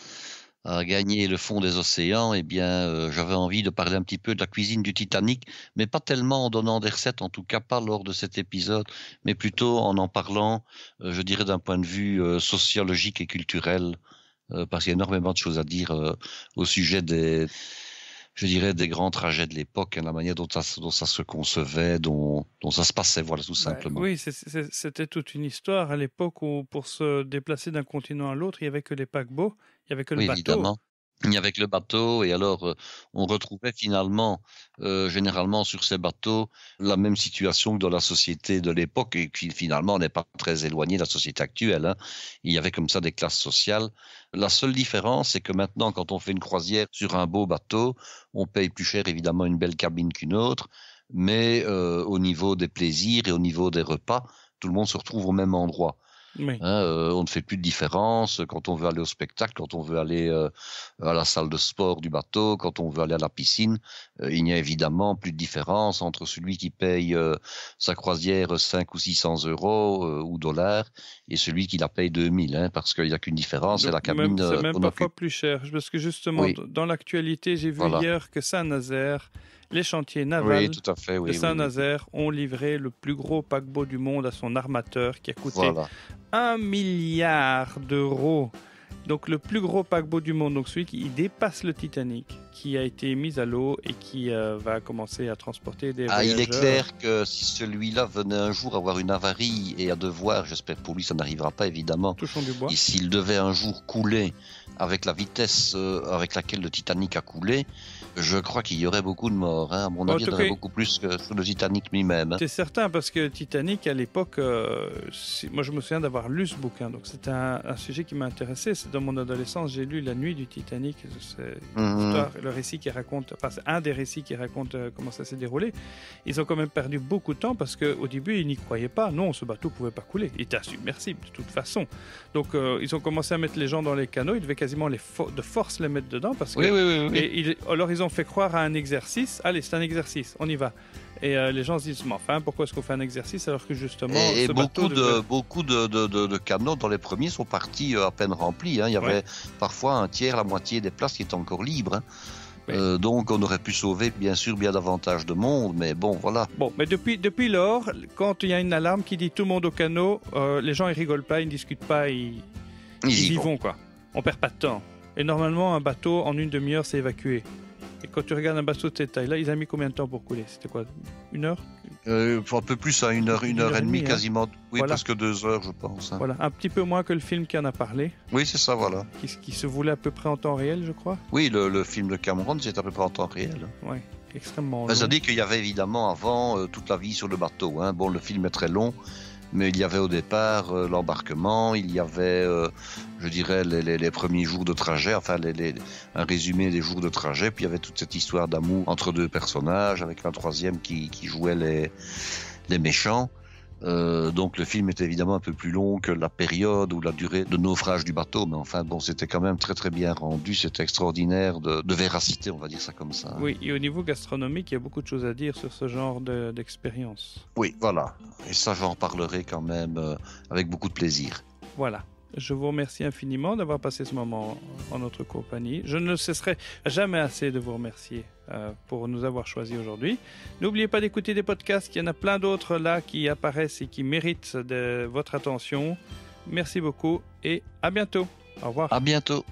gagner le fond des océans, eh bien, j'avais envie de parler un petit peu de la cuisine du Titanic, mais pas tellement en donnant des recettes, en tout cas pas lors de cet épisode, mais plutôt en parlant, je dirais, d'un point de vue sociologique et culturel, parce qu'il y a énormément de choses à dire au sujet des grands trajets de l'époque, la manière dont ça se concevait, dont ça se passait, voilà, tout simplement. Oui, c'était toute une histoire à l'époque où pour se déplacer d'un continent à l'autre, il n'y avait que les paquebots, il n'y avait que le bateau. Évidemment. Il n'y avait que le bateau et alors on retrouvait finalement, généralement sur ces bateaux, la même situation que dans la société de l'époque et qui finalement n'est pas très éloignée de la société actuelle. Hein. Il y avait comme ça des classes sociales. La seule différence, c'est que maintenant, quand on fait une croisière sur un beau bateau, on paye plus cher évidemment une belle cabine qu'une autre, mais au niveau des plaisirs et au niveau des repas, tout le monde se retrouve au même endroit. Oui. On ne fait plus de différence quand on veut aller au spectacle, quand on veut aller à la salle de sport du bateau, quand on veut aller à la piscine. Il n'y a évidemment plus de différence entre celui qui paye sa croisière 500 ou 600 euros ou dollars et celui qui la paye 2000, parce qu'il n'y a qu'une différence, c'est la cabine C'est même qu'on parfois occupe. plus cher. Parce que justement, Oui. dans l'actualité, j'ai vu Voilà. hier que Saint-Nazaire, les chantiers navals Oui, tout à fait. de Oui, Saint-Nazaire ont livré le plus gros paquebot du monde à son armateur qui a coûté Voilà. 1 milliard d'euros. Donc le plus gros paquebot du monde, donc celui qui dépasse le Titanic, qui a été mis à l'eau et qui va commencer à transporter des voyageurs. Il est clair que si celui-là venait un jour avoir une avarie et à devoir, j'espère pour lui ça n'arrivera pas évidemment, Touchons du bois. et s'il devait un jour couler avec la vitesse avec laquelle le Titanic a coulé, je crois qu'il y aurait beaucoup de morts. À mon avis, il y en aurait beaucoup plus que sur le Titanic lui-même. C'est certain, parce que Titanic, à l'époque, moi je me souviens d'avoir lu ce bouquin, donc c'était un sujet qui m'intéressait. C'est dans mon adolescence, j'ai lu La Nuit du Titanic, c'est le récit qui raconte, enfin c'est un des récits qui raconte comment ça s'est déroulé. Ils ont quand même perdu beaucoup de temps parce qu'au début ils n'y croyaient pas. Non, ce bateau ne pouvait pas couler, il était insubmersible de toute façon. Donc ils ont commencé à mettre les gens dans les canots, ils devaient quasiment de force les mettre dedans parce que Oui. alors ils ont fait croire à un exercice. Allez, c'est un exercice, on y va. Et les gens se disent, mais enfin, pourquoi est-ce qu'on fait un exercice alors que justement... Et ce beaucoup de canots dans les premiers sont partis à peine remplis. Il y avait parfois un tiers, la moitié des places qui étaient encore libres. Donc on aurait pu sauver bien sûr bien davantage de monde, mais bon voilà. Bon, mais depuis lors, quand il y a une alarme qui dit tout le monde au canot, les gens ils rigolent pas, ils ne discutent pas, ils y vont quoi. On perd pas de temps. Et normalement un bateau en une demi-heure c'est évacué. Et quand tu regardes un bateau de cette taille-là, ils ont mis combien de temps pour couler? C'était quoi? 1 heure? Un peu plus, à 1 heure et demie quasiment. Oui, voilà. presque 2 heures, je pense. Voilà, un petit peu moins que le film qui en a parlé. Oui, c'est ça, voilà. Qui se voulait à peu près en temps réel, je crois. Oui, le film de Cameron, c'est à peu près en temps réel. Oui, extrêmement long. Ça dit qu'il y avait évidemment avant toute la vie sur le bateau. Bon, le film est très long, mais il y avait au départ l'embarquement, il y avait, je dirais, les premiers jours de trajet, enfin un résumé des jours de trajet, puis il y avait toute cette histoire d'amour entre deux personnages, avec un troisième qui jouait les méchants. Donc le film est évidemment un peu plus long que la période ou la durée de naufrage du bateau, mais enfin bon, c'était quand même très très bien rendu, c'était extraordinaire de véracité, on va dire ça comme ça. Oui, et au niveau gastronomique, il y a beaucoup de choses à dire sur ce genre d'expérience. Oui, voilà, et ça j'en parlerai quand même avec beaucoup de plaisir. Voilà. Je vous remercie infiniment d'avoir passé ce moment en notre compagnie. Je ne cesserai jamais assez de vous remercier pour nous avoir choisis aujourd'hui. N'oubliez pas d'écouter des podcasts, il y en a plein d'autres là qui apparaissent et qui méritent de votre attention. Merci beaucoup et à bientôt. Au revoir. À bientôt.